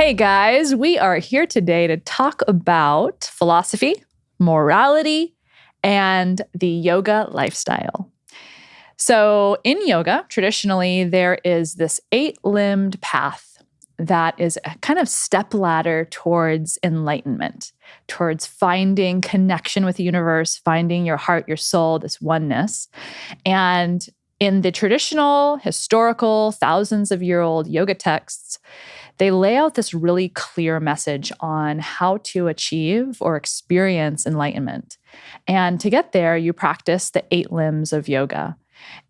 Hey guys, we are here today to talk about philosophy, morality, and the yoga lifestyle. So, in yoga, traditionally, there is this 8-limbed path that is a kind of stepladder towards enlightenment, towards finding connection with the universe, finding your heart, your soul, this oneness. And in the traditional, historical, thousands of year old yoga texts, they lay out this really clear message on how to achieve or experience enlightenment. And to get there, you practice the 8 limbs of yoga.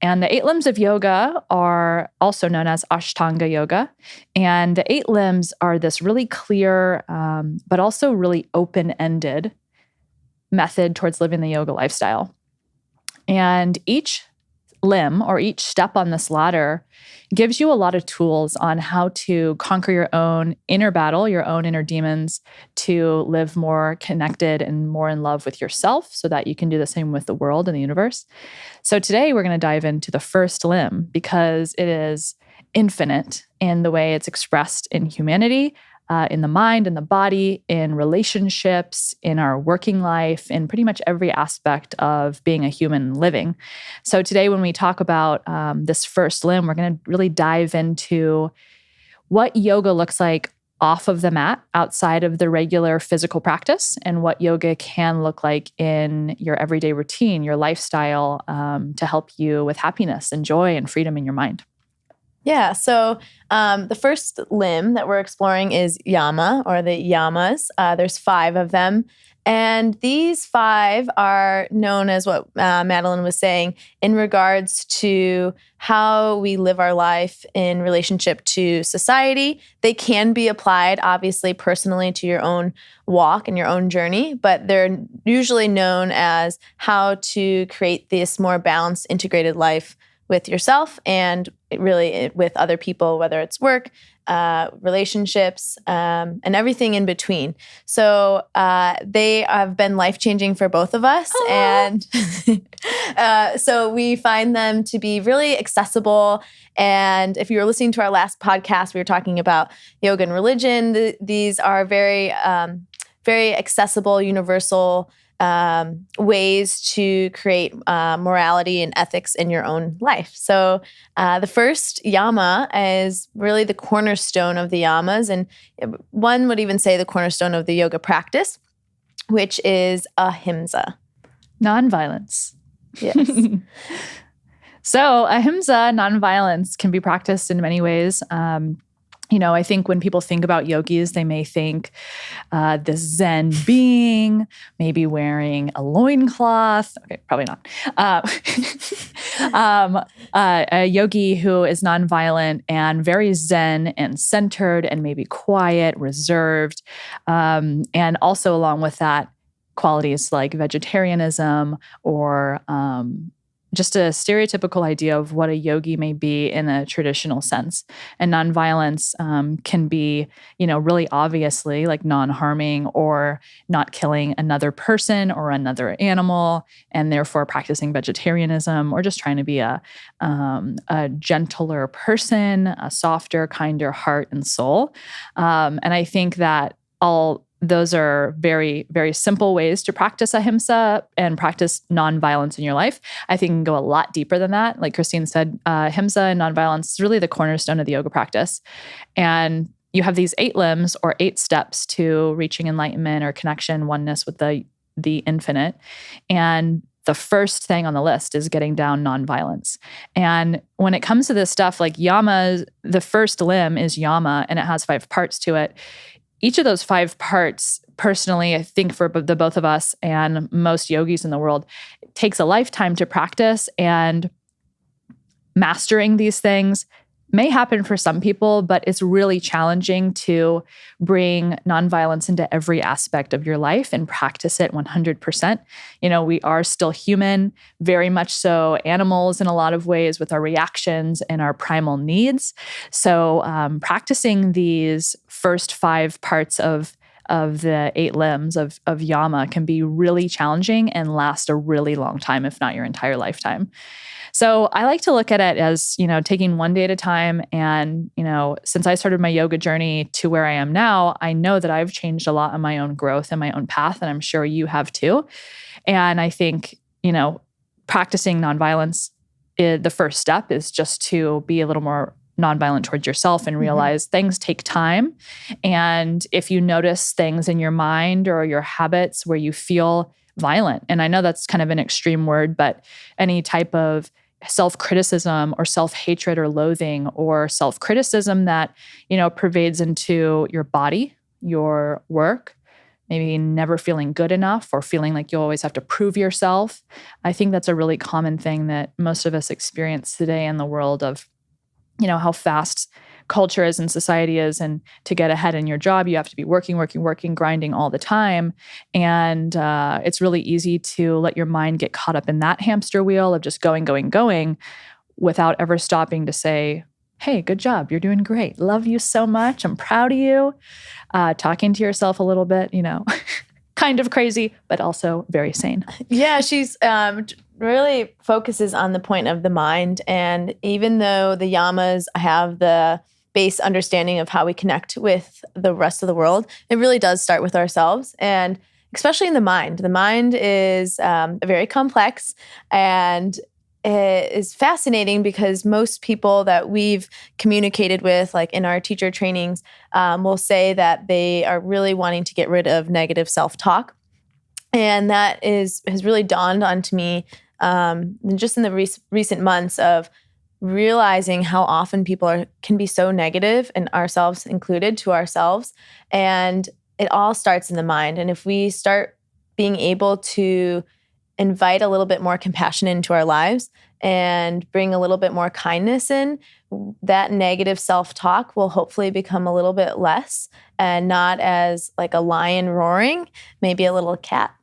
And the 8 limbs of yoga are also known as Ashtanga yoga. And the 8 limbs are this really clear, but also really open-ended method towards living the yoga lifestyle. And each limb or each step on this ladder gives you a lot of tools on how to conquer your own inner battle, your own inner demons, to live more connected and more in love with yourself so that you can do the same with the world and the universe. So today we're going to dive into the first limb because it is infinite in the way it's expressed in humanity, in the mind, in the body, in relationships, in our working life, in pretty much every aspect of being a human living. So today when we talk about this first limb, we're going to really dive into what yoga looks like off of the mat, outside of the regular physical practice, and what yoga can look like in your everyday routine, your lifestyle, to help you with happiness and joy and freedom in your mind. Yeah, so the first limb that we're exploring is Yama, or the Yamas. There's 5 of them. And these 5 are known as what Madeline was saying in regards to how we live our life in relationship to society. They can be applied, obviously, personally to your own walk and your own journey, but they're usually known as how to create this more balanced, integrated life with yourself and really with other people, whether it's work, relationships, and everything in between. So they have been life-changing for both of us. And so we find them to be really accessible. And if you were listening to our last podcast, we were talking about yoga and religion. These are very, very accessible, universal ways to create morality and ethics in your own life. So the first yama is really the cornerstone of the yamas, and one would even say the cornerstone of the yoga practice, which is ahimsa. Nonviolence. Yes. So ahimsa, nonviolence, can be practiced in many ways. I think when people think about yogis, they may think this Zen being, maybe wearing a loincloth. Okay, probably not. A yogi who is nonviolent and very Zen and centered and maybe quiet, reserved. And also along with that, qualities like vegetarianism or just a stereotypical idea of what a yogi may be in a traditional sense. And nonviolence can be, really obviously like non-harming or not killing another person or another animal, and therefore practicing vegetarianism or just trying to be a gentler person, a softer, kinder heart and soul. And I think that those are very, very simple ways to practice ahimsa and practice nonviolence in your life. I think it can go a lot deeper than that. Like Christine said, ahimsa and nonviolence is really the cornerstone of the yoga practice. And you have these 8 limbs or 8 steps to reaching enlightenment or connection, oneness with the infinite. And the first thing on the list is getting down nonviolence. And when it comes to this stuff, like Yama, the first limb is Yama, and it has 5 parts to it. Each of those 5 parts, personally, I think for the both of us and most yogis in the world, it takes a lifetime to practice, and mastering these things may happen for some people, but it's really challenging to bring nonviolence into every aspect of your life and practice it 100%. We are still human, very much so animals in a lot of ways with our reactions and our primal needs. So practicing these first 5 parts of of the 8 limbs of Yama can be really challenging and last a really long time, if not your entire lifetime. So I like to look at it as, taking one day at a time. And, since I started my yoga journey to where I am now, I know that I've changed a lot in my own growth and my own path. And I'm sure you have too. And I think, practicing nonviolence, the first step is just to be a little more nonviolent towards yourself and realize things take time. And if you notice things in your mind or your habits where you feel violent, and I know that's kind of an extreme word, but any type of self-criticism or self-hatred or loathing or self-criticism that, pervades into your body, your work, maybe never feeling good enough or feeling like you always have to prove yourself. I think that's a really common thing that most of us experience today in the world of, how fast culture is and society is. And to get ahead in your job, you have to be working, grinding all the time. And it's really easy to let your mind get caught up in that hamster wheel of just going without ever stopping to say, hey, good job. You're doing great. Love you so much. I'm proud of you. Talking to yourself a little bit, kind of crazy, but also very sane. Yeah, she's really focuses on the point of the mind. And even though the yamas have the base understanding of how we connect with the rest of the world, it really does start with ourselves. And especially in the mind. The mind is very complex and it is fascinating because most people that we've communicated with, like in our teacher trainings, will say that they are really wanting to get rid of negative self-talk. And that has really dawned onto me just in the recent months of realizing how often people can be so negative, and ourselves included, to ourselves. And it all starts in the mind. And if we start being able to invite a little bit more compassion into our lives and bring a little bit more kindness in, that negative self-talk will hopefully become a little bit less and not as like a lion roaring, maybe a little cat.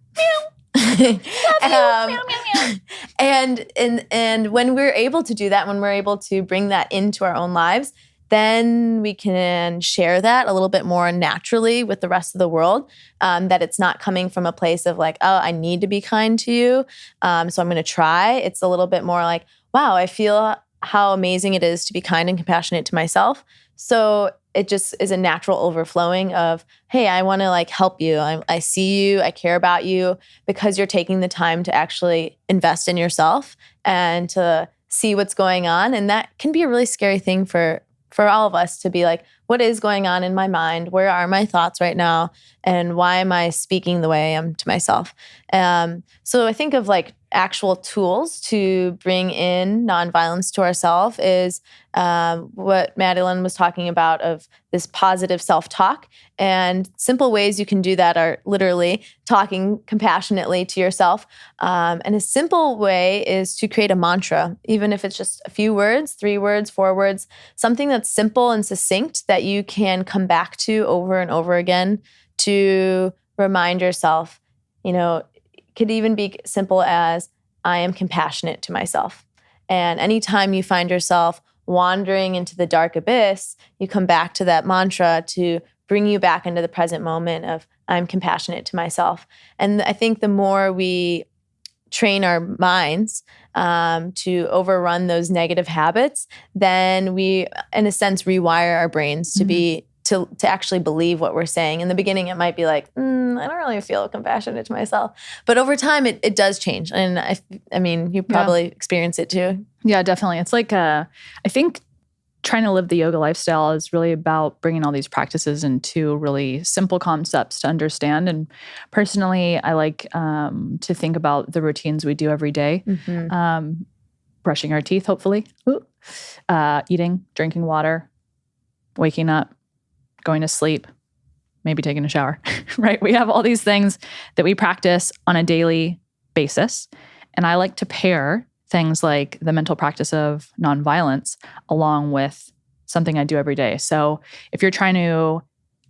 And when we're able to do that, when we're able to bring that into our own lives, then we can share that a little bit more naturally with the rest of the world, that it's not coming from a place of like, oh, I need to be kind to you, so I'm going to try. It's a little bit more like, wow, I feel how amazing it is to be kind and compassionate to myself. So it just is a natural overflowing of, hey, I want to like help you. I see you. I care about you, because you're taking the time to actually invest in yourself and to see what's going on. And that can be a really scary thing for all of us, to be like, what is going on in my mind? Where are my thoughts right now? And why am I speaking the way I am to myself? So I think of like actual tools to bring in nonviolence to ourselves is what Madeline was talking about, of this positive self-talk. And simple ways you can do that are literally talking compassionately to yourself. And a simple way is to create a mantra, even if it's just a few words, 3 words, 4 words, something that's simple and succinct that you can come back to over and over again to remind yourself. It could even be simple as, I am compassionate to myself. And anytime you find yourself wandering into the dark abyss, you come back to that mantra to bring you back into the present moment of, I'm compassionate to myself. And I think the more we train our minds to overrun those negative habits, then we, in a sense, rewire our brains to be to actually believe what we're saying. In the beginning, it might be like, I don't really feel compassionate to myself. But over time, it does change. And I mean, you probably experience it too. Yeah, definitely. It's like, I think trying to live the yoga lifestyle is really about bringing all these practices into really simple concepts to understand. And personally, I like to think about the routines we do every day. Brushing our teeth, hopefully. Eating, drinking water, waking up, going to sleep, maybe taking a shower, right? We have all these things that we practice on a daily basis. And I like to pair things like the mental practice of nonviolence along with something I do every day. So if you're trying to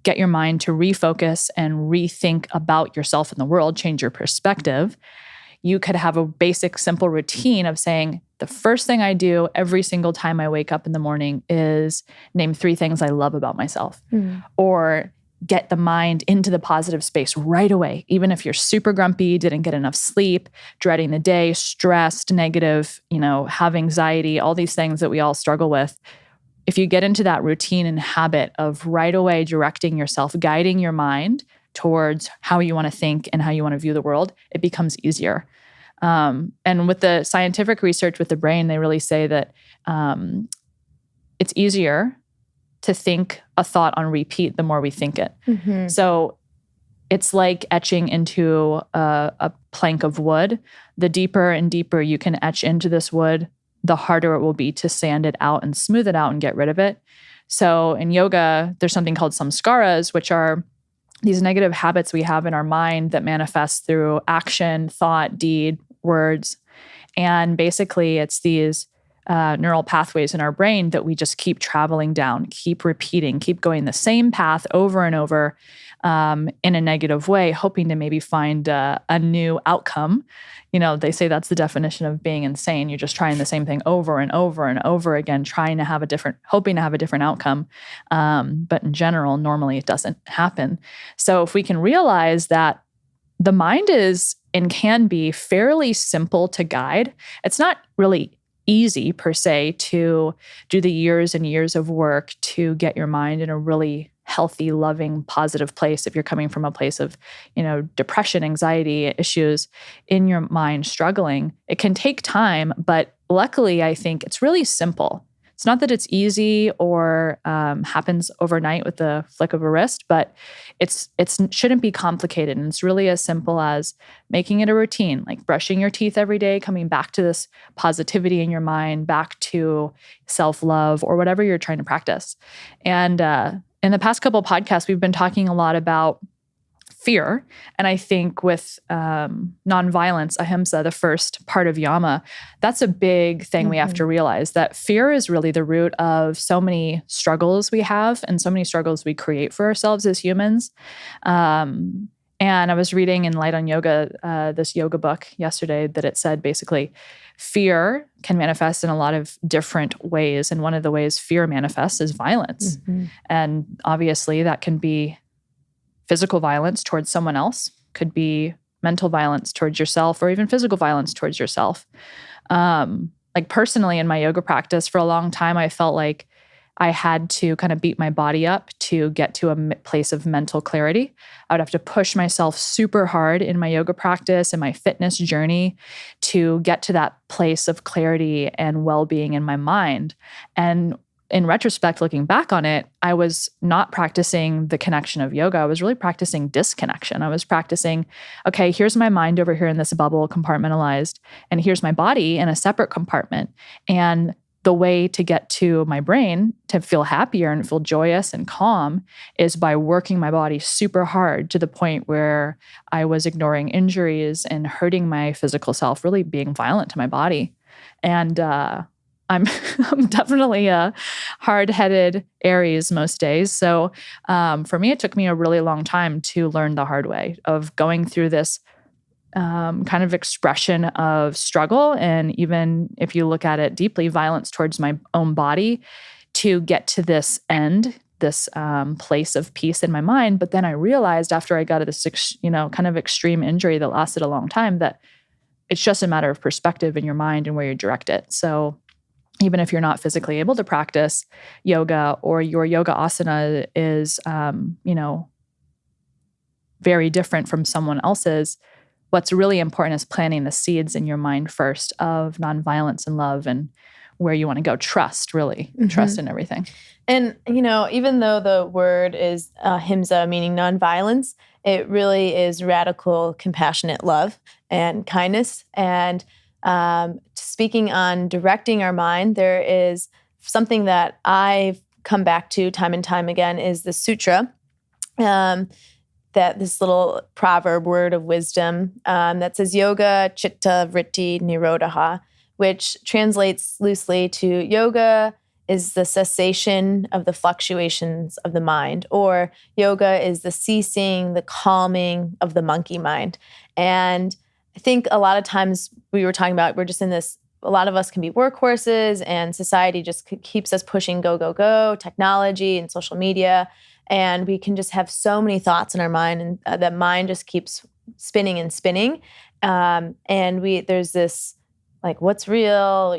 get your mind to refocus and rethink about yourself and the world, change your perspective, you could have a basic, simple routine of saying, the first thing I do every single time I wake up in the morning is name 3 things I love about myself. Or get the mind into the positive space right away. Even if you're super grumpy, didn't get enough sleep, dreading the day, stressed, negative, have anxiety, all these things that we all struggle with. If you get into that routine and habit of right away directing yourself, guiding your mind towards how you want to think and how you want to view the world, it becomes easier. And with the scientific research with the brain, they really say that it's easier to think a thought on repeat the more we think it. Mm-hmm. So it's like etching into a plank of wood. The deeper and deeper you can etch into this wood, the harder it will be to sand it out and smooth it out and get rid of it. So in yoga, there's something called samskaras, which are these negative habits we have in our mind that manifest through action, thought, deed, words. And basically, it's these neural pathways in our brain that we just keep traveling down, keep repeating, keep going the same path over and over in a negative way, hoping to maybe find a new outcome. They say that's the definition of being insane. You're just trying the same thing over and over and over again, hoping to have a different outcome. But in general, normally it doesn't happen. So if we can realize that the mind is and can be fairly simple to guide, it's not really easy per se to do the years and years of work to get your mind in a really healthy, loving, positive place. If you're coming from a place of, depression, anxiety issues in your mind, struggling, it can take time. But luckily, I think it's really simple. It's not that it's easy or happens overnight with the flick of a wrist, but it shouldn't be complicated. And it's really as simple as making it a routine, like brushing your teeth every day, coming back to this positivity in your mind, back to self-love or whatever you're trying to practice. And in the past couple of podcasts, we've been talking a lot about fear. And I think with nonviolence, ahimsa, the first part of Yama, that's a big thing we have to realize, that fear is really the root of so many struggles we have and so many struggles we create for ourselves as humans. And I was reading in Light on Yoga, this yoga book yesterday, that it said basically fear can manifest in a lot of different ways. And one of the ways fear manifests is violence. Mm-hmm. And obviously that can be physical violence towards someone else, could be mental violence towards yourself, or even physical violence towards yourself. Like personally in my yoga practice, for a long time, I felt like I had to kind of beat my body up to get to a place of mental clarity. I would have to push myself super hard in my yoga practice and my fitness journey to get to that place of clarity and well-being in my mind. And in retrospect, looking back on it, I was not practicing the connection of yoga. I was really practicing disconnection. I was practicing, okay, here's my mind over here in this bubble, compartmentalized, and here's my body in a separate compartment. And the way to get to my brain to feel happier and feel joyous and calm is by working my body super hard to the point where I was ignoring injuries and hurting my physical self, really being violent to my body. And I'm definitely a hard-headed Aries most days. So for me, it took me a really long time to learn the hard way of going through this kind of expression of struggle. And even if you look at it deeply, violence towards my own body to get to this end, this place of peace in my mind. But then I realized after I got this, kind of extreme injury that lasted a long time, that it's just a matter of perspective in your mind and where you direct it. So even if you're not physically able to practice yoga, or your yoga asana is, very different from someone else's, what's really important is planting the seeds in your mind first of nonviolence and love and where you want to go. Trust, really. Mm-hmm. Trust in everything. And, even though the word is ahimsa, meaning nonviolence, it really is radical, compassionate love and kindness. And speaking on directing our mind, there is something that I've come back to time and time again is the sutra, that this little proverb word of wisdom that says yoga chitta vritti nirodha, which translates loosely to yoga is the cessation of the fluctuations of the mind, or yoga is the ceasing, the calming of the monkey mind. And I think a lot of times we were talking about, we're just in this, a lot of us can be workhorses and society just keeps us pushing go, go, go, technology and social media. and we can just have so many thoughts in our mind, and that mind just keeps spinning and spinning. And there's this like, what's real?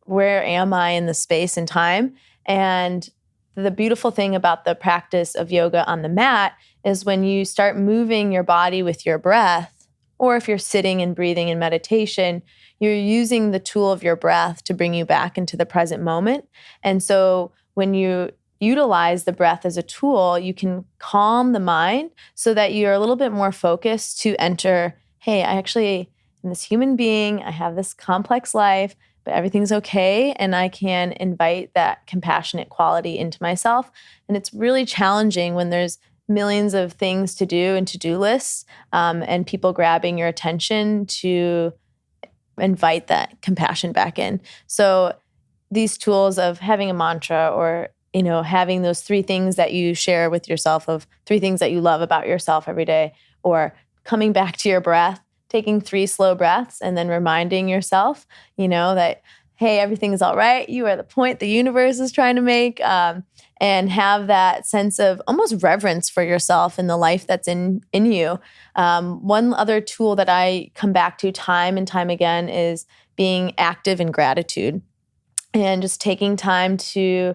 Where am I in the space and time? And the beautiful thing about the practice of yoga on the mat is when you start moving your body with your breath, or if you're sitting and breathing in meditation, you're using the tool of your breath to bring you back into the present moment. And so when you utilize the breath as a tool, you can calm the mind so that you're a little bit more focused to enter, hey, I actually am this human being, I have this complex life, but everything's okay, and I can invite that compassionate quality into myself. And it's really challenging when there's millions of things to do and to-do lists, and people grabbing your attention to invite that compassion back in. So these tools of having a mantra, or having those 3 things that you share with yourself, of 3 things that you love about yourself every day, or coming back to your breath, taking 3 slow breaths, and then reminding yourself, that, hey, everything's all right. You are the point the universe is trying to make, and have that sense of almost reverence for yourself and the life that's in you. One other tool that I come back to time and time again is being active in gratitude, and just taking time to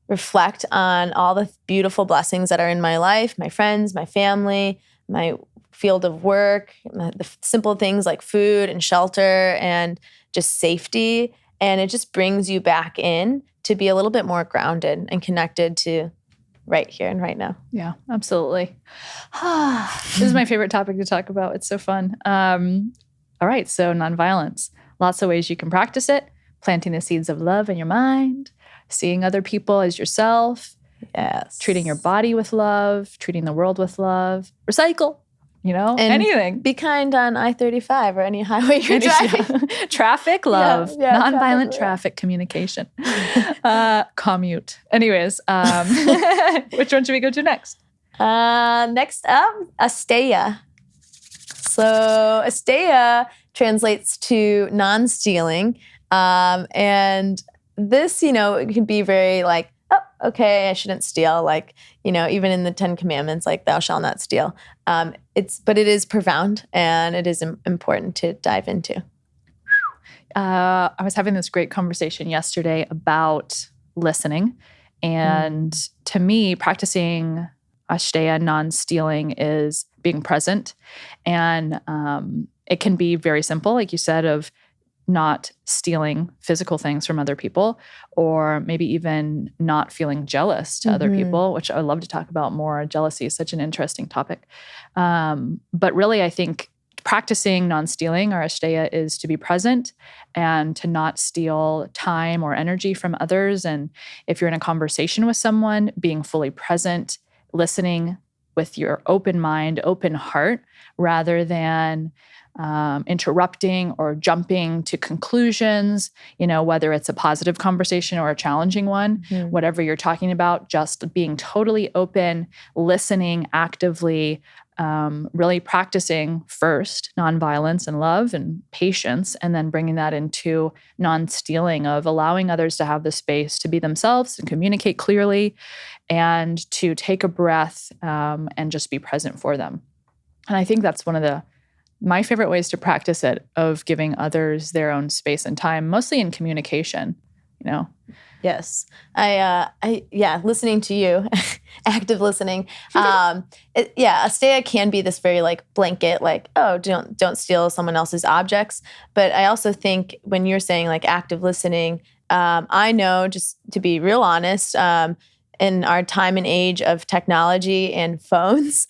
reflect on all the beautiful blessings that are in my life, my friends, my family, my field of work, the simple things like food and shelter and just safety. And it just brings you back in to be a little bit more grounded and connected to right here and right now. Yeah, absolutely. This is my favorite topic to talk about. It's so fun. All right, so nonviolence. Lots of ways you can practice it. Planting the seeds of love in your mind, seeing other people as yourself. Yes. Treating your body with love, treating the world with love. Recycle. And anything. Be kind on I-35 or any highway you're driving. Traffic, love, nonviolent traffic communication, commute. Anyways, which one should we go to next? Next up, asteya. So asteya translates to non-stealing. And this, it can be very like, oh, okay, I shouldn't steal. Like, even in the 10 Commandments, like thou shalt not steal. But it is profound, and it is important to dive into. I was having this great conversation yesterday about listening. And to me, practicing asteya, non-stealing, is being present. And it can be very simple, like you said, of not stealing physical things from other people, or maybe even not feeling jealous to other people, which I would love to talk about more. Jealousy is such an interesting topic. But really, I think practicing non-stealing, or asteya, is to be present and to not steal time or energy from others. And if you're in a conversation with someone, being fully present, listening with your open mind, open heart, rather than interrupting or jumping to conclusions, whether it's a positive conversation or a challenging one, whatever you're talking about, just being totally open, listening actively, really practicing first nonviolence and love and patience, and then bringing that into non-stealing, of allowing others to have the space to be themselves and communicate clearly, and to take a breath and just be present for them. And I think that's one of my favorite ways to practice it, of giving others their own space and time, mostly in communication, Yes. Listening to you, active listening. Asteya can be this very like blanket, like, oh, don't steal someone else's objects. But I also think when you're saying like active listening, I know, just to be real honest, in our time and age of technology and phones,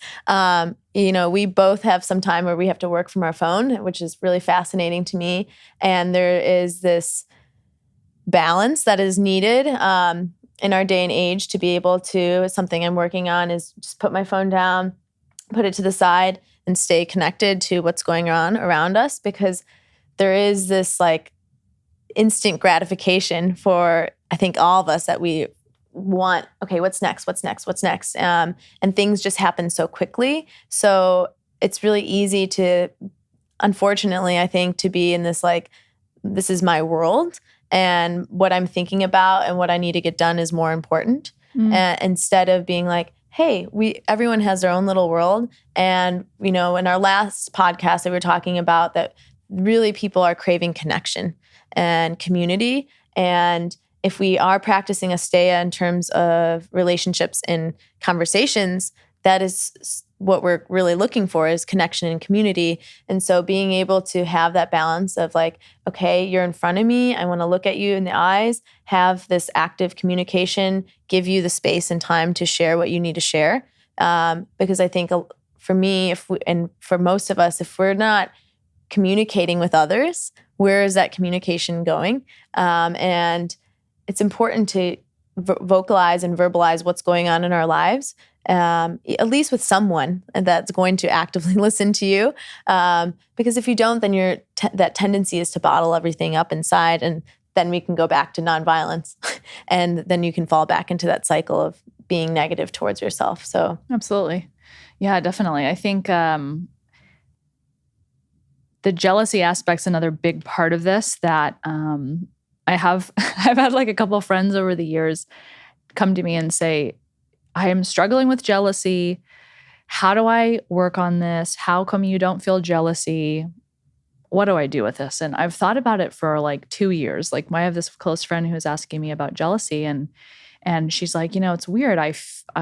we both have some time where we have to work from our phone, which is really fascinating to me. And there is this balance that is needed in our day and age to be able to, something I'm working on is just put my phone down, put it to the side, and stay connected to what's going on around us, because there is this like instant gratification for, I think, all of us, that we want, okay, what's next? And things just happen so quickly. So it's really easy to, unfortunately, I think, to be in this like, this is my world, and what I'm thinking about and what I need to get done is more important. instead of being like, hey, everyone has their own little world. And, in our last podcast that we were talking about that really people are craving connection and community. And if we are practicing asteya in terms of relationships and conversations, that is what we're really looking for, is connection and community. And so being able to have that balance of like, okay, you're in front of me, I want to look at you in the eyes, have this active communication, give you the space and time to share what you need to share. Because I think for me, and for most of us, if we're not communicating with others, where is that communication going? And it's important to vocalize and verbalize what's going on in our lives, at least with someone that's going to actively listen to you. Because if you don't, then that tendency is to bottle everything up inside, and then we can go back to nonviolence, and then you can fall back into that cycle of being negative towards yourself. So absolutely. Yeah, definitely. I think the jealousy aspect's another big part of this that I've had like a couple of friends over the years come to me and say, I am struggling with jealousy. How do I work on this? How come you don't feel jealousy? What do I do with this? And I've thought about it for like 2 years. Like I have this close friend who's asking me about jealousy, and she's like, it's weird.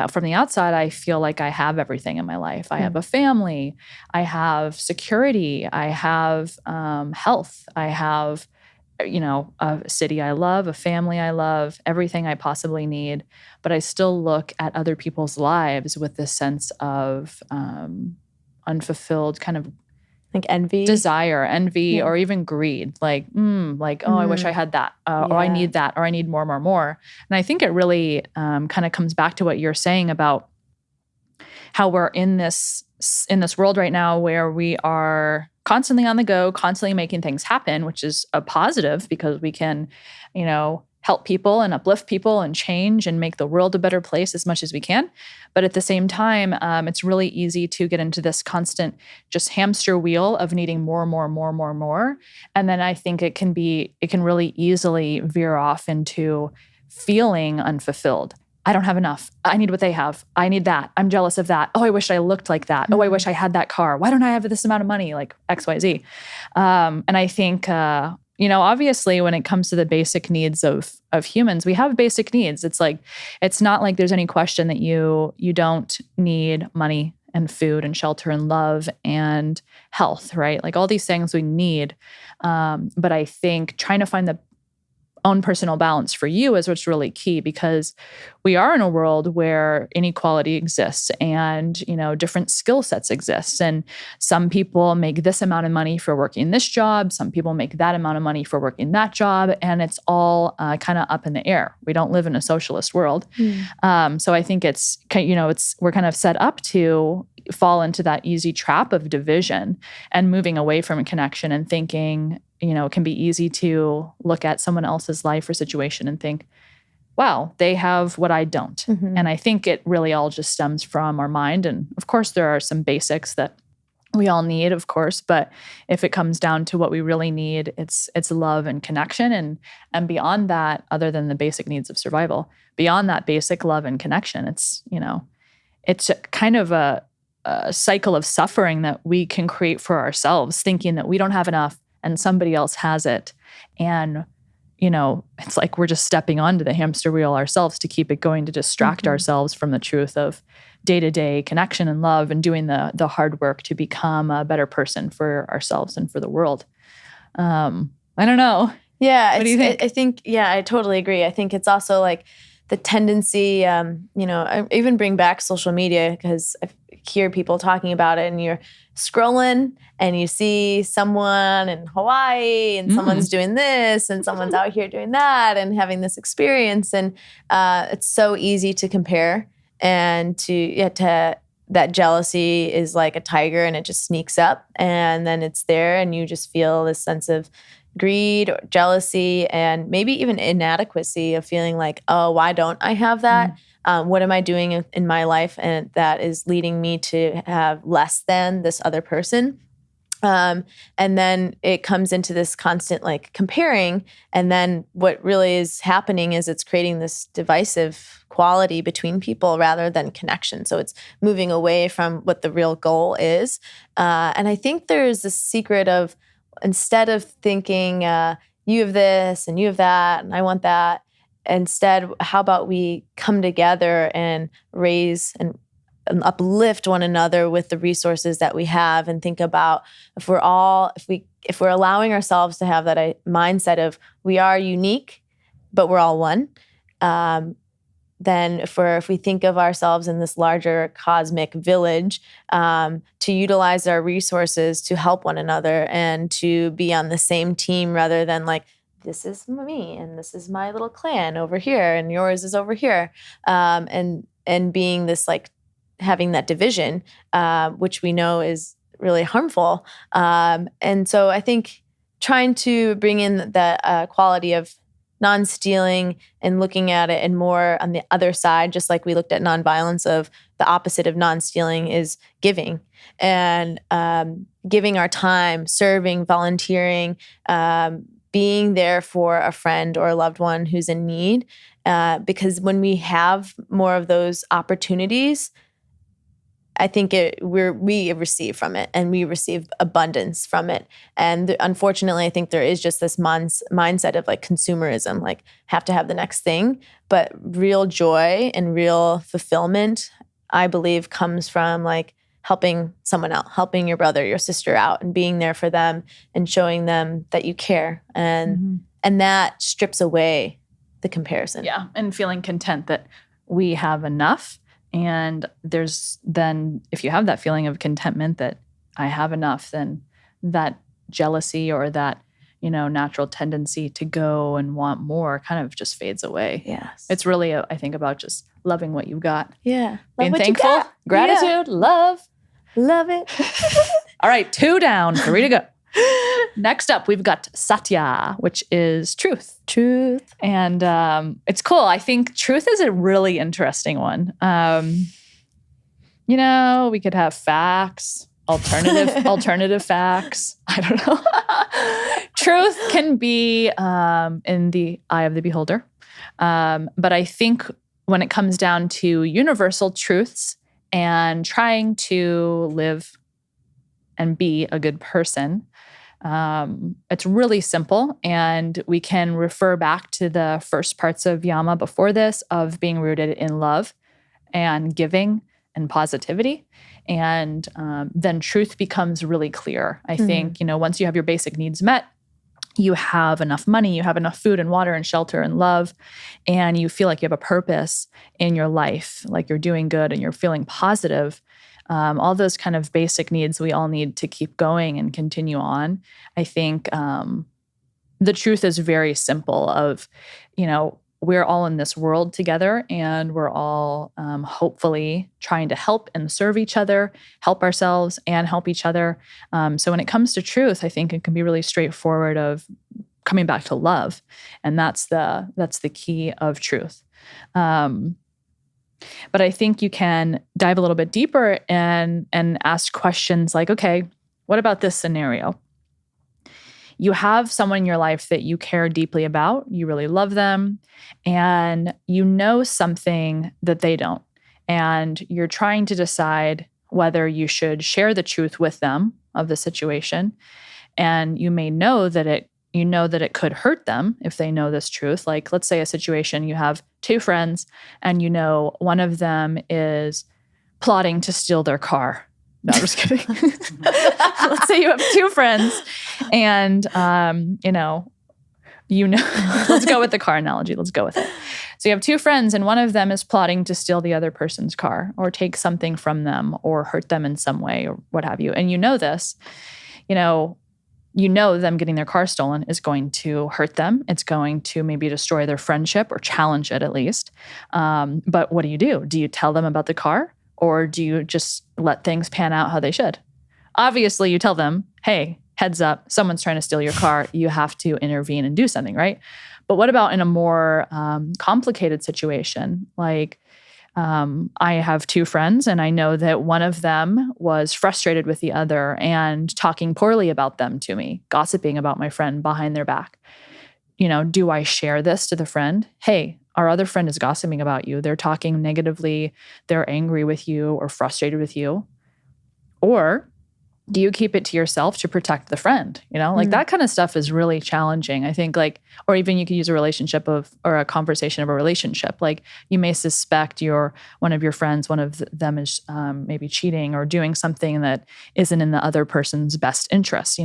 From the outside, I feel like I have everything in my life. I have a family. I have security. I have health. I have a city I love, a family I love, everything I possibly need. But I still look at other people's lives with this sense of unfulfilled kind of like desire, envy, or even greed. Like, oh, I wish I had that, or I need that, or I need more. And I think it really kind of comes back to what you're saying about how we're in this world right now where we are constantly on the go, constantly making things happen, which is a positive because we can, help people and uplift people and change and make the world a better place as much as we can. But at the same time, it's really easy to get into this constant just hamster wheel of needing more. And then I think it can really easily veer off into feeling unfulfilled. I don't have enough. I need what they have. I need that. I'm jealous of that. Oh, I wish I looked like that. Oh, I wish I had that car. Why don't I have this amount of money? Like XYZ. And I think, obviously when it comes to the basic needs of humans, we have basic needs. It's not like there's any question that you don't need money and food and shelter and love and health, right? Like all these things we need. But I think trying to find the own personal balance for you is what's really key, because we are in a world where inequality exists and, different skill sets exist. And some people make this amount of money for working this job. Some people make that amount of money for working that job. And it's all kind of up in the air. We don't live in a socialist world. So I think we're kind of set up to fall into that easy trap of division and moving away from connection and thinking, it can be easy to look at someone else's life or situation and think, wow, they have what I don't. And I think it really all just stems from our mind. And of course, there are some basics that we all need, of course. But if it comes down to what we really need, it's love and connection. And beyond that, other than the basic needs of survival, beyond that basic love and connection, it's kind of a cycle of suffering that we can create for ourselves, thinking that we don't have enough and somebody else has it. And, it's like we're just stepping onto the hamster wheel ourselves to keep it going, to distract ourselves from the truth of day-to-day connection and love and doing the hard work to become a better person for ourselves and for the world. I don't know. Yeah. What do you think? I think, I totally agree. I think it's also like the tendency, I even bring back social media because I hear people talking about it, and you're scrolling and you see someone in Hawaii and someone's doing this and someone's out here doing that and having this experience. And it's so easy to compare, and that jealousy is like a tiger and it just sneaks up, and then it's there and you just feel this sense of greed or jealousy and maybe even inadequacy of feeling like, oh, why don't I have that? What am I doing in my life and that is leading me to have less than this other person? And then it comes into this constant like comparing. And then what really is happening is it's creating this divisive quality between people rather than connection. So it's moving away from what the real goal is. And I think there's a secret of, instead of thinking, you have this and you have that and I want that, instead, how about we come together and raise and uplift one another with the resources that we have, and think about if we're allowing ourselves to have that mindset of we are unique, but we're all one. Then if we think of ourselves in this larger cosmic village, to utilize our resources to help one another and to be on the same team rather than like, this is me and this is my little clan over here and yours is over here. And being this like having that division, which we know is really harmful. And so I think trying to bring in the quality of non-stealing and looking at it and more on the other side, just like we looked at nonviolence, of the opposite of non-stealing is giving, and giving our time, serving, volunteering, being there for a friend or a loved one who's in need. Because when we have more of those opportunities, I think we receive from it, and we receive abundance from it. And unfortunately, I think there is just this mindset of like consumerism, like have to have the next thing. But real joy and real fulfillment, I believe, comes from like helping someone out, helping your brother, your sister out, and being there for them and showing them that you care. And that strips away the comparison. Yeah, and feeling content that we have enough. And there's then, if you have that feeling of contentment that I have enough, then that jealousy or that, natural tendency to go and want more kind of just fades away. Yes. It's really, I think, about just loving what you've got. Yeah. Being thankful, gratitude, love. Love it. All right, 2 down, 3 to go. Next up, we've got Satya, which is truth. Truth. And it's cool. I think truth is a really interesting one. We could have facts, alternative facts. I don't know. Truth can be in the eye of the beholder. But I think when it comes down to universal truths and trying to live and be a good person, it's really simple. And we can refer back to the first parts of Yama before this, of being rooted in love and giving and positivity. And then truth becomes really clear. I think, once you have your basic needs met, you have enough money, you have enough food and water and shelter and love, and you feel like you have a purpose in your life, like you're doing good and you're feeling positive. All those kind of basic needs we all need to keep going and continue on. I think the truth is very simple of, we're all in this world together, and we're all hopefully trying to help and serve each other, help ourselves and help each other. So when it comes to truth, I think it can be really straightforward of coming back to love. And that's the key of truth. But I think you can dive a little bit deeper and ask questions like, okay, what about this scenario? You have someone in your life that you care deeply about, you really love them, and you know something that they don't. And you're trying to decide whether you should share the truth with them of the situation. And you may know that it could hurt them if they know this truth. Like, let's say a situation, you have 2 friends and one of them is plotting to steal their car. No, I'm just kidding. Let's say you have 2 friends and, let's go with the car analogy. Let's go with it. So you have 2 friends and one of them is plotting to steal the other person's car or take something from them or hurt them in some way or what have you. And this, them getting their car stolen is going to hurt them. It's going to maybe destroy their friendship or challenge it at least. But what do? Do you tell them about the car, or do you just let things pan out how they should? Obviously, you tell them, hey, heads up, someone's trying to steal your car. You have to intervene and do something, right? But what about in a more complicated situation? Like I have two friends, and I know that one of them was frustrated with the other and talking poorly about them to me, gossiping about my friend behind their back. Do I share this to the friend? Hey, our other friend is gossiping about you. They're talking negatively. They're angry with you or frustrated with you. Or do you keep it to yourself to protect the friend? That kind of stuff is really challenging. I think or even you could use a relationship or a conversation of a relationship. Like you may suspect one of your friends, one of them is maybe cheating or doing something that isn't in the other person's best interest.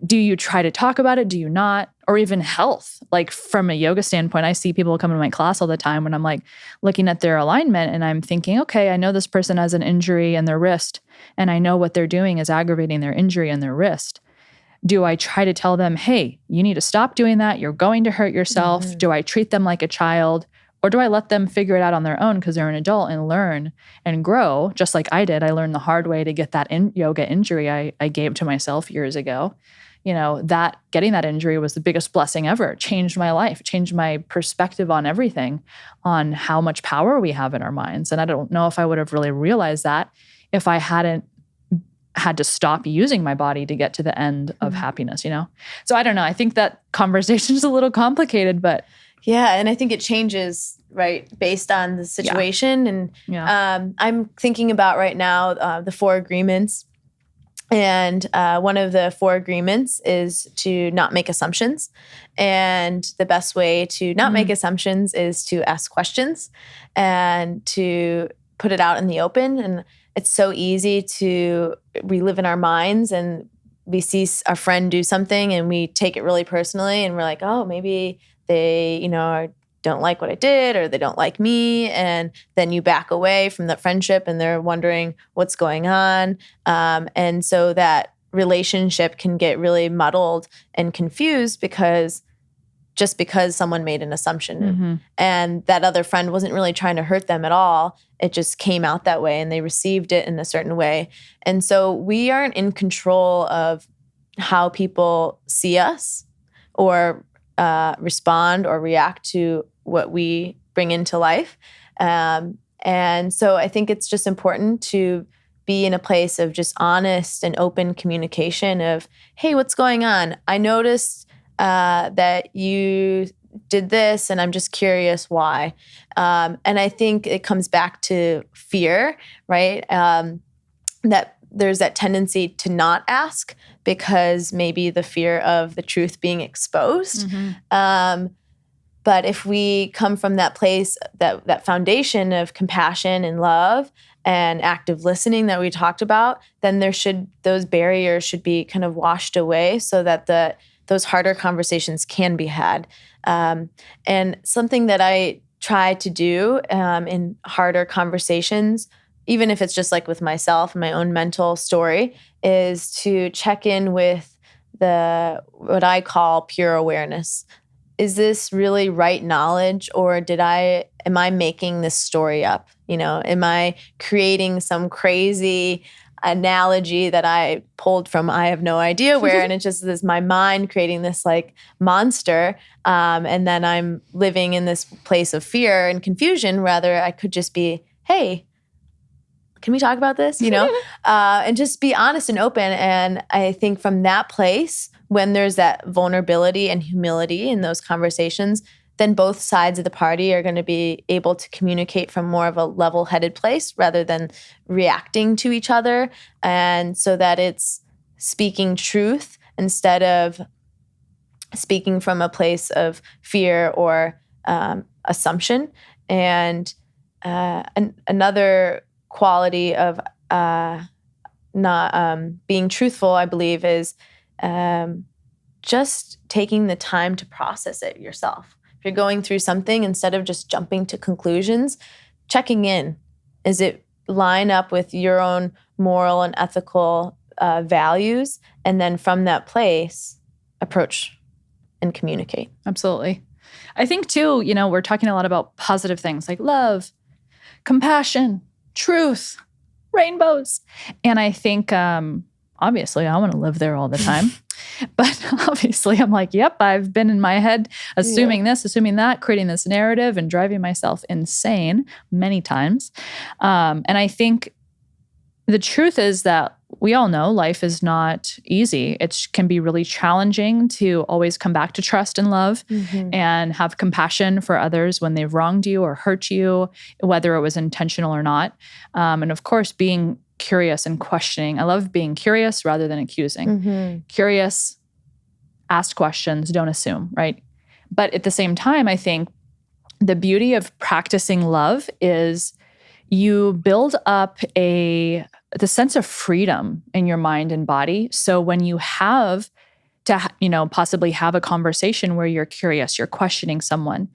Do you try to talk about it? Do you not? Or even health. Like from a yoga standpoint, I see people come to my class all the time when I'm like looking at their alignment and I'm thinking, okay, I know this person has an injury in their wrist and I know what they're doing is aggravating their injury in their wrist. Do I try to tell them, hey, you need to stop doing that. You're going to hurt yourself. Mm-hmm. Do I treat them like a child? Or do I let them figure it out on their own because they're an adult and learn and grow just like I did? I learned the hard way to get that yoga injury I gave to myself years ago. That getting that injury was the biggest blessing ever. It changed my life, changed my perspective on everything, on how much power we have in our minds. And I don't know if I would have really realized that if I hadn't had to stop using my body to get to the end of happiness, So I don't know. I think that conversation is a little complicated, but. Yeah. And I think it changes, right, based on the situation. Yeah. And I'm thinking about right now the 4 agreements. And one of the 4 agreements is to not make assumptions. And the best way to not make assumptions is to ask questions and to put it out in the open. And it's so easy to relive in our minds and we see our friend do something and we take it really personally and we're like, oh, maybe they, don't like what I did or they don't like me. And then you back away from that friendship and they're wondering what's going on. And so that relationship can get really muddled and confused because someone made an assumption and that other friend wasn't really trying to hurt them at all. It just came out that way and they received it in a certain way. And so we aren't in control of how people see us or respond or react to what we bring into life. And so I think it's just important to be in a place of just honest and open communication of, hey, what's going on? I noticed that you did this and I'm just curious why. And I think it comes back to fear, right? That there's that tendency to not ask because maybe the fear of the truth being exposed. But if we come from that place, that foundation of compassion and love and active listening that we talked about, then those barriers should be kind of washed away so that those harder conversations can be had. And something that I try to do in harder conversations, even if it's just like with myself and my own mental story, is to check in with what I call pure awareness. Is this really right knowledge, or am I making this story up? Am I creating some crazy analogy that I pulled from I have no idea where, and it just is my mind creating this like monster, and then I'm living in this place of fear and confusion. Rather, I could just be, hey, can we talk about this? And just be honest and open. And I think from that place, when there's that vulnerability and humility in those conversations, then both sides of the party are going to be able to communicate from more of a level-headed place rather than reacting to each other. And so that it's speaking truth instead of speaking from a place of fear or assumption. And another quality of not being truthful, I believe, is just taking the time to process it yourself. If you're going through something, instead of just jumping to conclusions, checking in. Is it line up with your own moral and ethical values? And then from that place, approach and communicate. Absolutely. I think too, we're talking a lot about positive things like love, compassion, truth, rainbows. And I think, obviously, I want to live there all the time. But obviously I'm like, yep, I've been in my head assuming this, assuming that, creating this narrative and driving myself insane many times. And I think the truth is that we all know life is not easy. It can be really challenging to always come back to trust and love and have compassion for others when they've wronged you or hurt you, whether it was intentional or not. And of course, being curious and questioning. I love being curious rather than accusing. Curious, ask questions, don't assume, right? But at the same time, I think the beauty of practicing love is you build up the sense of freedom in your mind and body. So when you have to, possibly have a conversation where you're curious, you're questioning someone,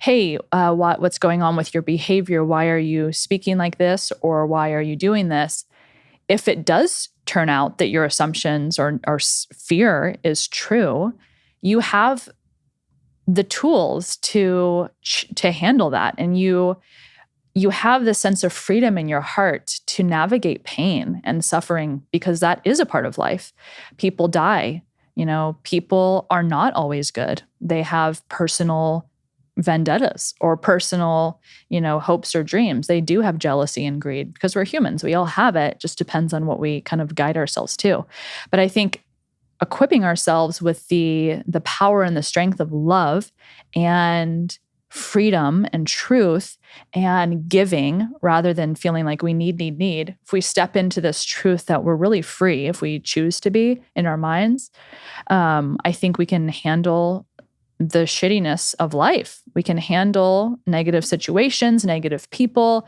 hey, what's going on with your behavior? Why are you speaking like this? Or why are you doing this? If it does turn out that your assumptions or fear is true, you have the tools to handle that. And you have this sense of freedom in your heart to navigate pain and suffering, because that is a part of life. People die. People are not always good. They have personal vendettas or personal, hopes or dreams. They do have jealousy and greed because we're humans. We all have it. Just depends on what we kind of guide ourselves to. But I think equipping ourselves with the power and the strength of love and freedom and truth and giving rather than feeling like we need. If we step into this truth that we're really free, if we choose to be in our minds, I think we can handle the shittiness of life. We can handle negative situations, negative people,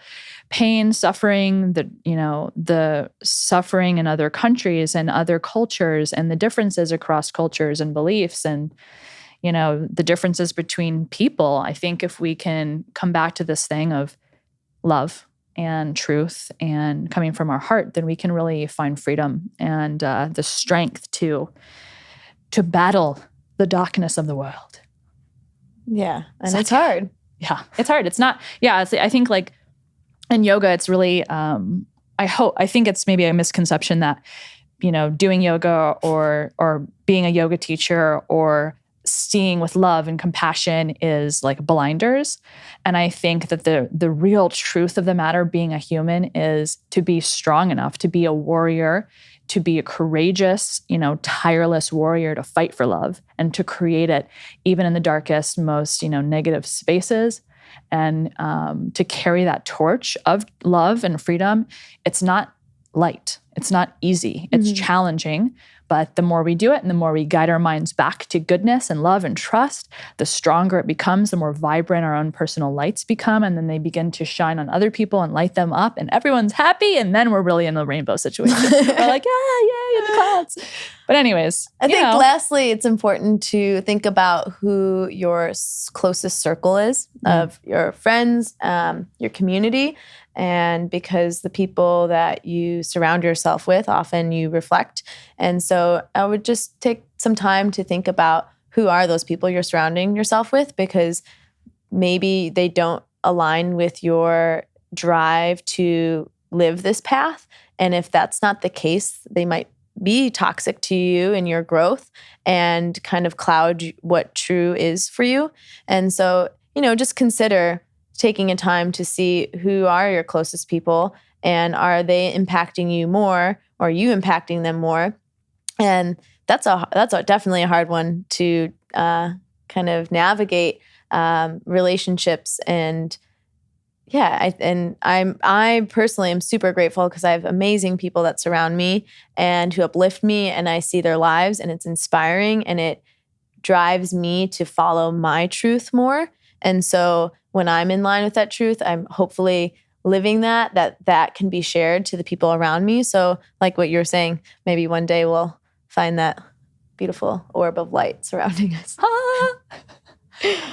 pain, suffering, the suffering in other countries and other cultures and the differences across cultures and beliefs and, the differences between people. I think if we can come back to this thing of love and truth and coming from our heart, then we can really find freedom and the strength to battle the darkness of the world. Yeah. And it's hard. Yeah. It's hard. It's not, I think like in yoga, it's really, I think it's maybe a misconception that, doing yoga or being a yoga teacher or seeing with love and compassion is like blinders. And I think that the real truth of the matter being a human is to be strong enough, to be a warrior, to be a courageous, tireless warrior, to fight for love and to create it even in the darkest, most, negative spaces. And to carry that torch of love and freedom. It's not light. It's not easy. It's challenging. But the more we do it and the more we guide our minds back to goodness and love and trust, the stronger it becomes, the more vibrant our own personal lights become. And then they begin to shine on other people and light them up. And everyone's happy. And then we're really in the rainbow situation. We're like, yay, in the clouds. But anyways. I think lastly, it's important to think about who your closest circle is of your friends, your community. And because the people that you surround yourself with, often you reflect. And so I would just take some time to think about who are those people you're surrounding yourself with, because maybe they don't align with your drive to live this path. And if that's not the case, they might be toxic to you and your growth and kind of cloud what true is for you. And so, just consider taking a time to see who are your closest people and are they impacting you more or are you impacting them more? And that's definitely a hard one to kind of navigate relationships. And I personally am super grateful because I have amazing people that surround me and who uplift me, and I see their lives and it's inspiring and it drives me to follow my truth more. And so when I'm in line with that truth, I'm hopefully living that can be shared to the people around me. So like what you're saying, maybe one day we'll find that beautiful orb of light surrounding us.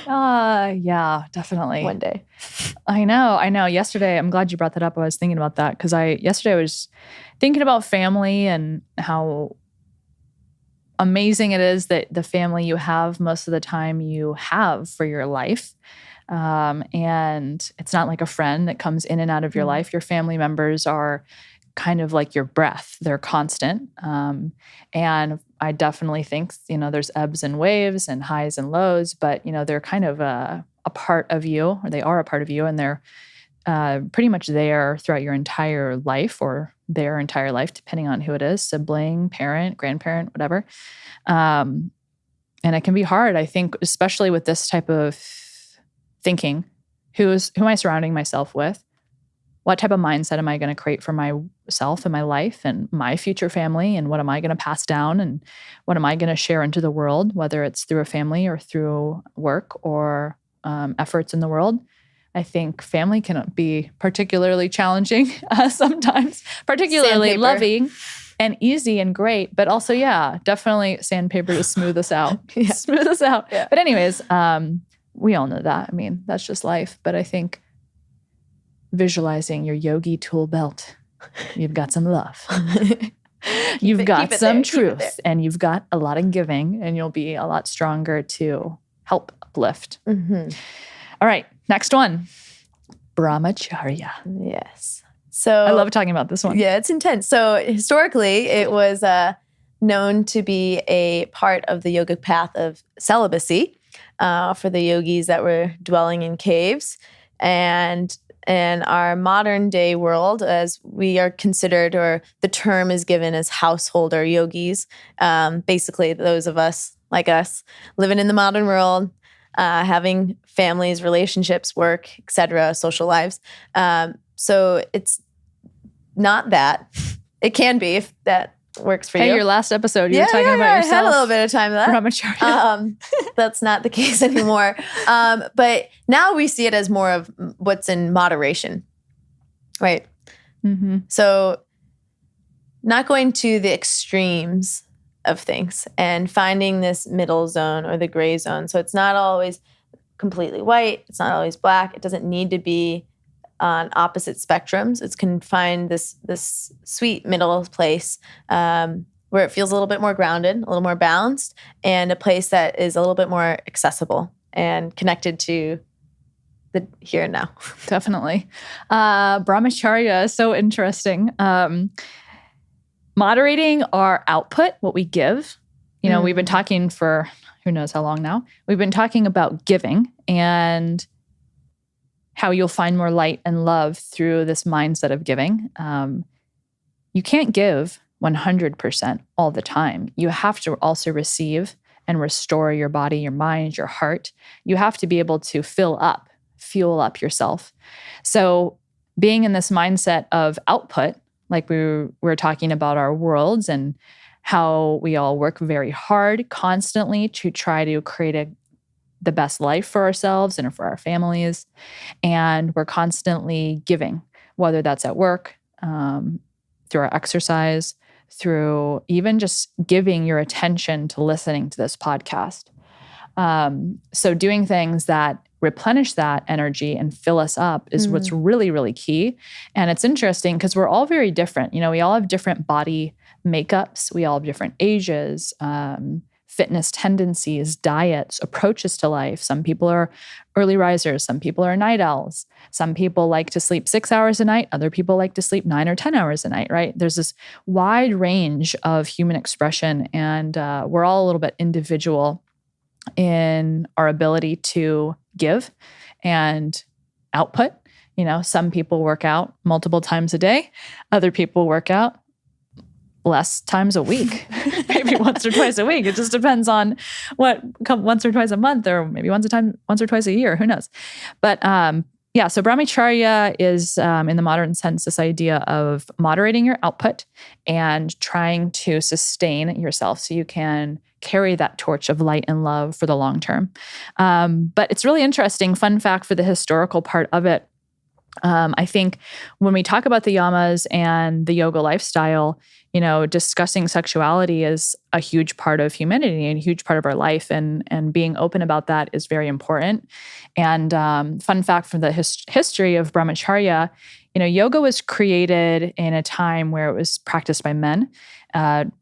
Yeah, definitely. One day. I know. Yesterday, I'm glad you brought that up. I was thinking about that because yesterday I was thinking about family and how amazing it is that the family you have most of the time you have for your life. And it's not like a friend that comes in and out of your life. Your family members are kind of like your breath. They're constant. And I definitely think, there's ebbs and waves and highs and lows, but, they're kind of a part of you, or they are a part of you, and they're pretty much there throughout your entire life, or their entire life, depending on who it is, sibling, parent, grandparent, whatever. And it can be hard, I think, especially with this type of thinking. Who am I surrounding myself with? What type of mindset am I going to create for myself and my life and my future family? And what am I going to pass down? And what am I going to share into the world, whether it's through a family or through work or efforts in the world? I think family can be particularly challenging sometimes, particularly Sandpaper. Loving and easy and great, but also, definitely sandpaper to smooth us out. Yeah. Smooth us out. Yeah. But anyways, we all know that. I mean, that's just life. But I think visualizing your yogi tool belt, you've got some love. You've got some truth, and you've got a lot of giving, and you'll be a lot stronger to help uplift. Mm-hmm. All right, next one. Brahmacharya. Yes. So I love talking about this one. Yeah, it's intense. So historically, it was known to be a part of the yogic path of celibacy for the yogis that were dwelling in caves. And in our modern day world, as we are considered, or the term is given as householder yogis, basically those of us like us living in the modern world, having families, relationships, work, etc., social lives. So it's not that. It can be if that works for you. Hey, your last episode, you were talking about yourself. I had a little bit of time of that. Brahmacharya. That's not the case anymore. But now we see it as more of what's in moderation, right? Mm-hmm. So not going to the extremes of things and finding this middle zone or the gray zone. So it's not always completely white. It's not always black. It doesn't need to be on opposite spectrums. It can find this sweet middle place where it feels a little bit more grounded, a little more balanced, and a place that is a little bit more accessible and connected to the here and now. Definitely. Brahmacharya is so interesting. Moderating our output, what we give. We've been talking for who knows how long now. We've been talking about giving and how you'll find more light and love through this mindset of giving. You can't give 100% all the time. You have to also receive and restore your body, your mind, your heart. You have to be able to fuel up yourself. So being in this mindset of output, like we were talking about our worlds and how we all work very hard constantly to try to create the best life for ourselves and for our families. And we're constantly giving, whether that's at work, through our exercise, through even just giving your attention to listening to this podcast. So doing things that replenish that energy and fill us up is what's really, really key. And it's interesting because we're all very different. We all have different body makeups. We all have different ages, fitness tendencies, diets, approaches to life. Some people are early risers. Some people are night owls. Some people like to sleep 6 hours a night. Other people like to sleep 9 or 10 hours a night, right? There's this wide range of human expression, and we're all a little bit individual in our ability to give and output. Some people work out multiple times a day. Other people work out less times a week, maybe once or twice a week. It just depends on once or twice a month, or maybe once or twice a year. Who knows? But so Brahmacharya is, in the modern sense, this idea of moderating your output and trying to sustain yourself so you can carry that torch of light and love for the long term. But it's really interesting. Fun fact for the historical part of it. I think when we talk about the yamas and the yoga lifestyle, discussing sexuality is a huge part of humanity and a huge part of our life, and being open about that is very important. And fun fact from the history of Brahmacharya, yoga was created in a time where it was practiced by men.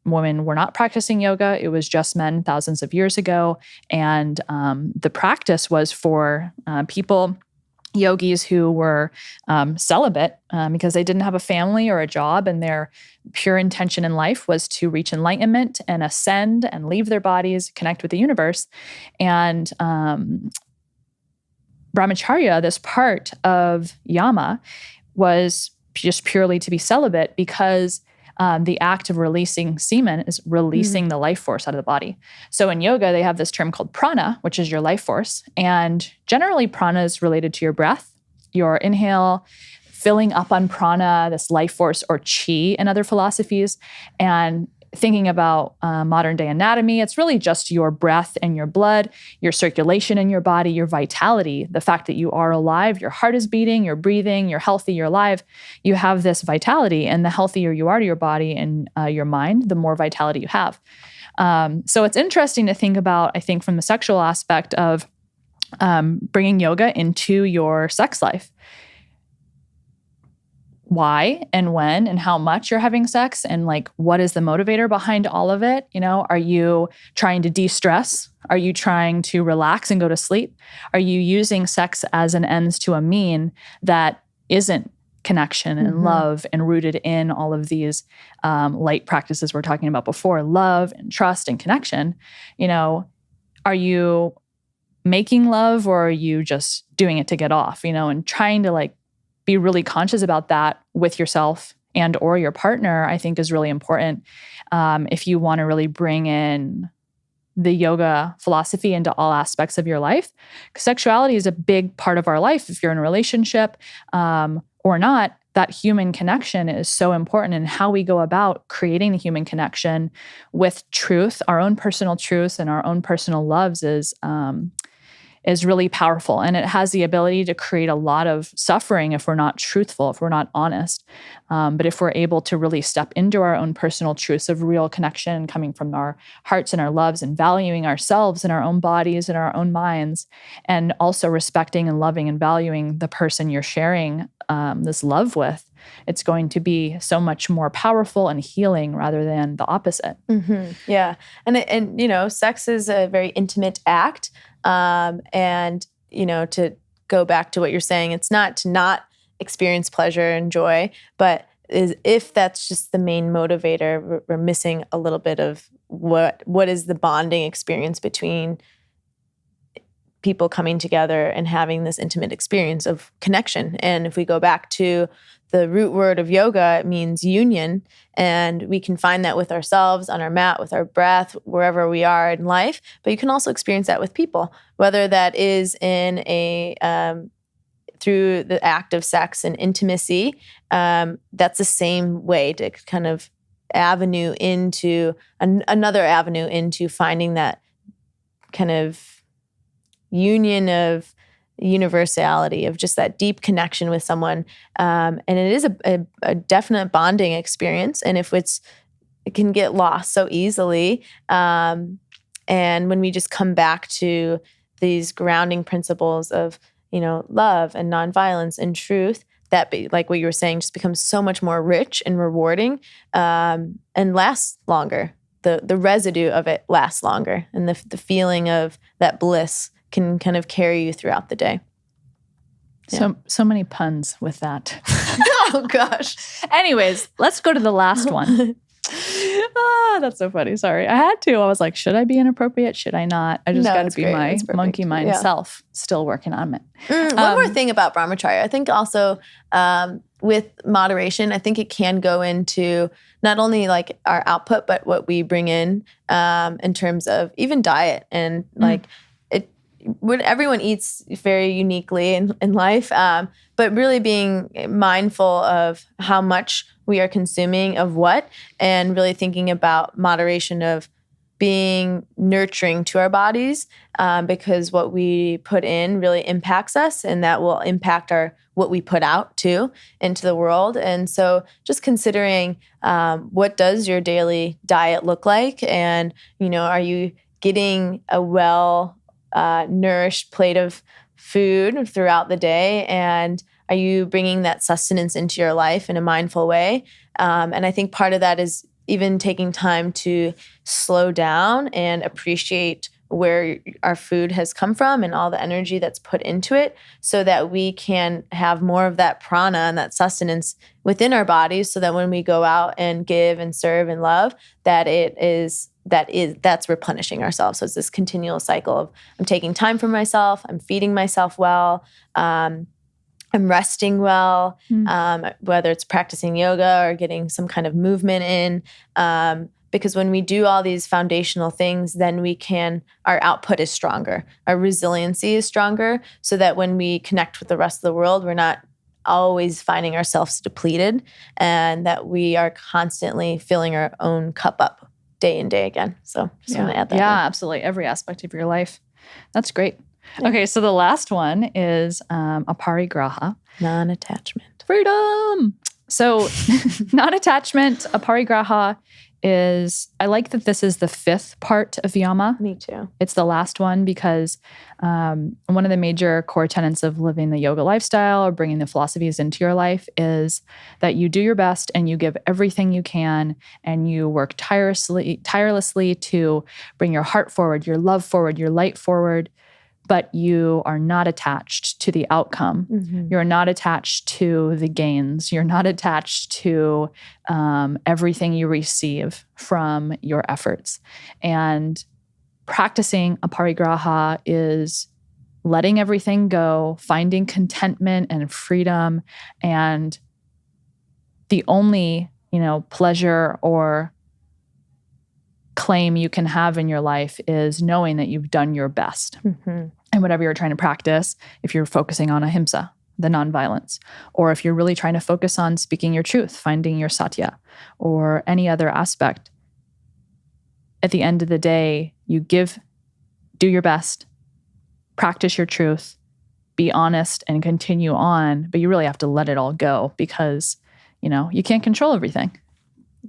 Women were not practicing yoga. It was just men thousands of years ago. And the practice was for people yogis who were celibate because they didn't have a family or a job, and their pure intention in life was to reach enlightenment and ascend and leave their bodies, connect with the universe. And brahmacharya, this part of Yama, was just purely to be celibate because the act of releasing semen is releasing the life force out of the body. So in yoga, they have this term called prana, which is your life force. And generally, prana is related to your breath, your inhale, filling up on prana, this life force, or chi in other philosophies. And thinking about modern day anatomy, it's really just your breath and your blood, your circulation in your body, your vitality, the fact that you are alive, your heart is beating, you're breathing, you're healthy, you're alive. You have this vitality, and the healthier you are to your body and your mind, the more vitality you have. So it's interesting to think about, I think, from the sexual aspect of bringing yoga into your sex life. Why and when and how much you're having sex, and like what is the motivator behind all of it? Are you trying to de-stress? Are you trying to relax and go to sleep? Are you using sex as an ends to a mean that isn't connection and love and rooted in all of these light practices we're talking about before, love and trust and connection? Are you making love, or are you just doing it to get off, and trying to be really conscious about that with yourself and or your partner, I think is really important if you want to really bring in the yoga philosophy into all aspects of your life. Because sexuality is a big part of our life. If you're in a relationship or not, that human connection is so important, and how we go about creating the human connection with truth, our own personal truths and our own personal loves is really powerful. And it has the ability to create a lot of suffering if we're not truthful, if we're not honest. But if we're able to really step into our own personal truths of real connection coming from our hearts and our loves, and valuing ourselves and our own bodies and our own minds, and also respecting and loving and valuing the person you're sharing this love with, it's going to be so much more powerful and healing rather than the opposite. Yeah. And sex is a very intimate act. And to go back to what you're saying, it's not to not experience pleasure and joy, but if that's just the main motivator, we're missing a little bit of what is the bonding experience between people coming together and having this intimate experience of connection. And if we go back to the root word of yoga, it means union. And we can find that with ourselves, on our mat, with our breath, wherever we are in life. But you can also experience that with people, whether that is in through the act of sex and intimacy. That's the same way to kind of avenue into another avenue into finding that kind of union of universality, of just that deep connection with someone. And it is a definite bonding experience. And if it can get lost so easily. And when we just come back to these grounding principles of, love and nonviolence and truth, that like what you were saying, just becomes so much more rich and rewarding, and lasts longer. The residue of it lasts longer. And the feeling of that bliss can kind of carry you throughout the day. Yeah. So many puns with that. Oh gosh. Anyways, let's go to the last one. That's so funny. Sorry. I had to. I was like, should I be inappropriate? Should I not? I just got to be my monkey mind self, still working on it. One more thing about brahmacharya. I think also with moderation, I think it can go into not only like our output, but what we bring in terms of even diet and when everyone eats very uniquely in life, but really being mindful of how much we are consuming of what, and really thinking about moderation of being nurturing to our bodies, because what we put in really impacts us, and that will impact what we put out too into the world. And so just considering what does your daily diet look like, and are you getting a nourished plate of food throughout the day, and are you bringing that sustenance into your life in a mindful way? And I think part of that is even taking time to slow down and appreciate where our food has come from and all the energy that's put into it, so that we can have more of that prana and that sustenance within our bodies, so that when we go out and give and serve and love, that's replenishing ourselves. So it's this continual cycle of I'm taking time for myself, I'm feeding myself well, I'm resting well, whether it's practicing yoga or getting some kind of movement in. Because when we do all these foundational things, then our output is stronger, our resiliency is stronger, so that when we connect with the rest of the world, we're not always finding ourselves depleted, and that we are constantly filling our own cup up day in, day again. So just want to add that. Yeah, absolutely. Every aspect of your life. That's great. Yeah. Okay, so the last one is aparigraha. Non-attachment. Freedom. So non-attachment, aparigraha I like that this is the 5th part of Yama. Me too. It's the last one because one of the major core tenets of living the yoga lifestyle or bringing the philosophies into your life is that you do your best and you give everything you can and you work tirelessly to bring your heart forward, your love forward, your light forward, but you are not attached to the outcome. Mm-hmm. You're not attached to the gains. You're not attached to everything you receive from your efforts. And practicing aparigraha is letting everything go, finding contentment and freedom, and the only, pleasure or claim you can have in your life is knowing that you've done your best. Mm-hmm. And whatever you're trying to practice, if you're focusing on ahimsa, the nonviolence, or if you're really trying to focus on speaking your truth, finding your satya, or any other aspect, at the end of the day, do your best, practice your truth, be honest, and continue on. But you really have to let it all go because, you can't control everything.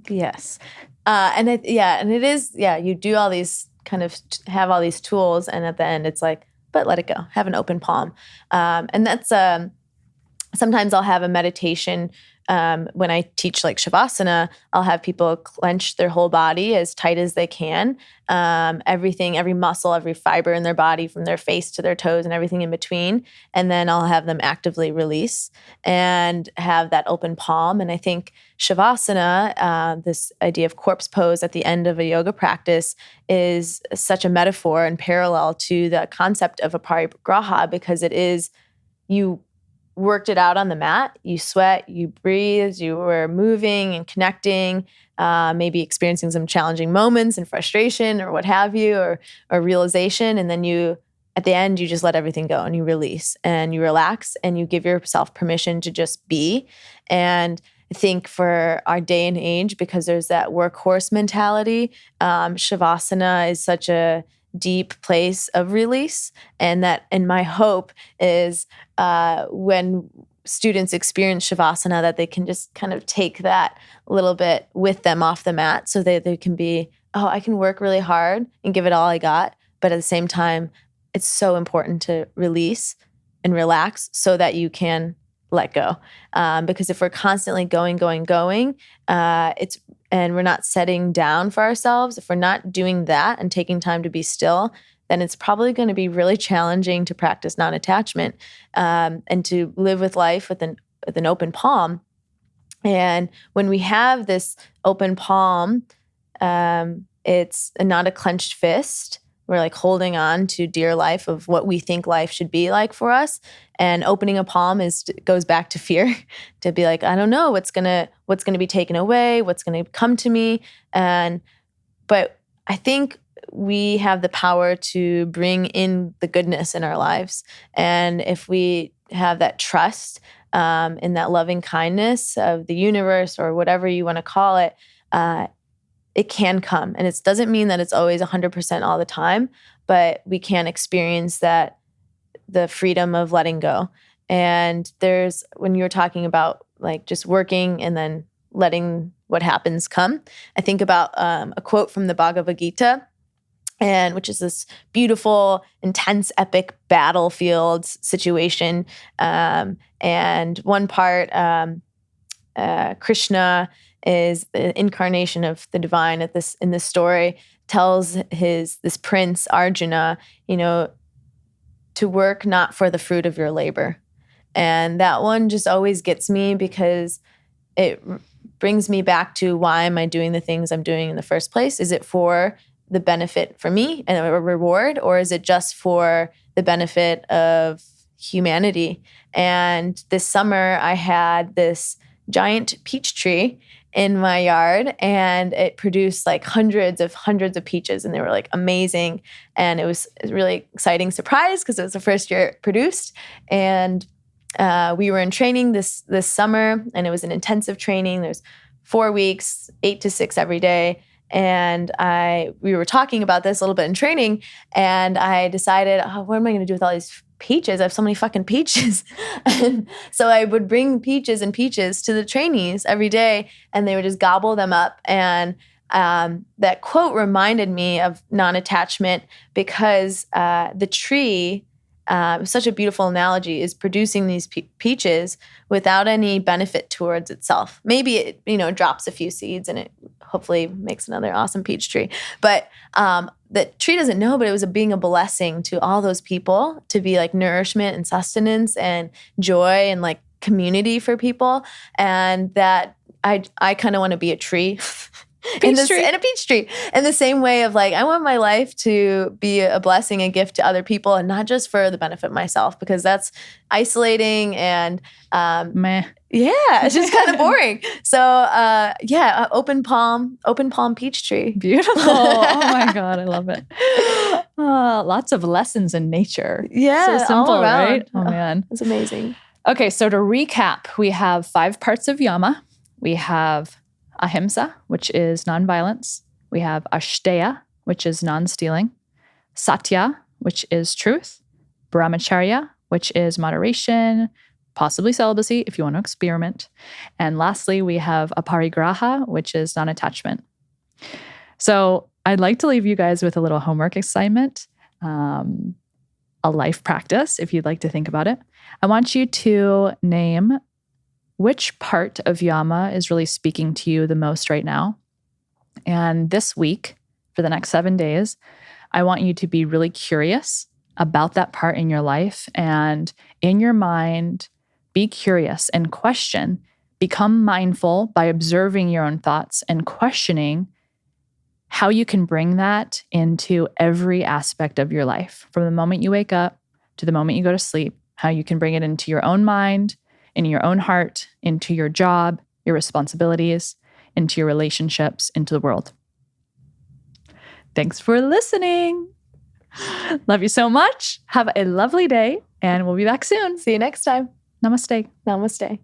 Yes. You do all these kind of have all these tools, and at the end it's like, but let it go, have an open palm. And that's, sometimes I'll have a meditation when I teach like Shavasana, I'll have people clench their whole body as tight as they can. Everything, every muscle, every fiber in their body from their face to their toes and everything in between. And then I'll have them actively release and have that open palm. And I think Shavasana, this idea of corpse pose at the end of a yoga practice, is such a metaphor and parallel to the concept of aparigraha, because it is, you worked it out on the mat, you sweat, you breathe, you were moving and connecting, maybe experiencing some challenging moments and frustration or what have you, or realization. And then at the end, you just let everything go and you release and you relax and you give yourself permission to just be. And I think for our day and age, because there's that workhorse mentality, Shavasana is such a deep place of release. And my hope is when students experience Shavasana, that they can just kind of take that a little bit with them off the mat, so that they can be, I can work really hard and give it all I got. But at the same time, it's so important to release and relax so that you can let go. Because if we're constantly going, and we're not setting down for ourselves, if we're not doing that and taking time to be still, then it's probably going to be really challenging to practice non-attachment, and to live with life with an open palm. And when we have this open palm, it's not a clenched fist. We're like holding on to dear life of what we think life should be like for us. And opening a palm goes back to fear, to be like, I don't know what's gonna be taken away, what's gonna come to me. But I think we have the power to bring in the goodness in our lives. And if we have that trust in that loving kindness of the universe, or whatever you want to call it, it can come. And it doesn't mean that it's always 100% all the time, but we can experience the freedom of letting go. And when you were talking about like just working and then letting what happens come, I think about a quote from the Bhagavad Gita, which is this beautiful, intense, epic battlefield situation. And one part, Krishna is the incarnation of the divine in this story, tells this prince Arjuna, to work not for the fruit of your labor. And that one just always gets me because it brings me back to, why am I doing the things I'm doing in the first place? Is it for the benefit for me and a reward, or is it just for the benefit of humanity? And this summer I had this giant peach tree in my yard, and it produced like hundreds of peaches, and they were like amazing. And it was a really exciting surprise because it was the first year it produced. And we were in training this summer, and it was an intensive training. There's 4 weeks, 8 to 6 every day. And we were talking about this a little bit in training, and I decided, what am I going to do with all these peaches? I have so many fucking peaches. And so I would bring peaches to the trainees every day, and they would just gobble them up. And that quote reminded me of non-attachment, because the tree, such a beautiful analogy, is producing these peaches without any benefit towards itself. Maybe it, drops a few seeds and it hopefully makes another awesome peach tree. But the tree doesn't know, but it was being a blessing to all those people, to be like nourishment and sustenance and joy and like community for people. And that I kind of want to be a tree. And a peach tree. In the same way of like, I want my life to be a blessing, a gift to other people, and not just for the benefit of myself, because that's isolating and meh. Yeah, it's just kind of boring. So open palm peach tree. Beautiful. Oh my God, I love it. Lots of lessons in nature. Yeah, so simple, all around. Right? Oh man, it's amazing. Okay, so to recap, we have 5 parts of Yama. We have Ahimsa, which is nonviolence. We have Ashteya, which is non-stealing. Satya, which is truth. Brahmacharya, which is moderation, possibly celibacy if you want to experiment. And lastly, we have Aparigraha, which is non-attachment. So I'd like to leave you guys with a little homework assignment, a life practice, if you'd like to think about it. I want you to name which part of Yama is really speaking to you the most right now. And this week, for the next 7 days, I want you to be really curious about that part in your life, and in your mind, be curious and question. Become mindful by observing your own thoughts and questioning how you can bring that into every aspect of your life, from the moment you wake up to the moment you go to sleep, how you can bring it into your own mind, in your own heart, into your job, your responsibilities, into your relationships, into the world. Thanks for listening. Love you so much. Have a lovely day, and we'll be back soon. See you next time. Namaste. Namaste.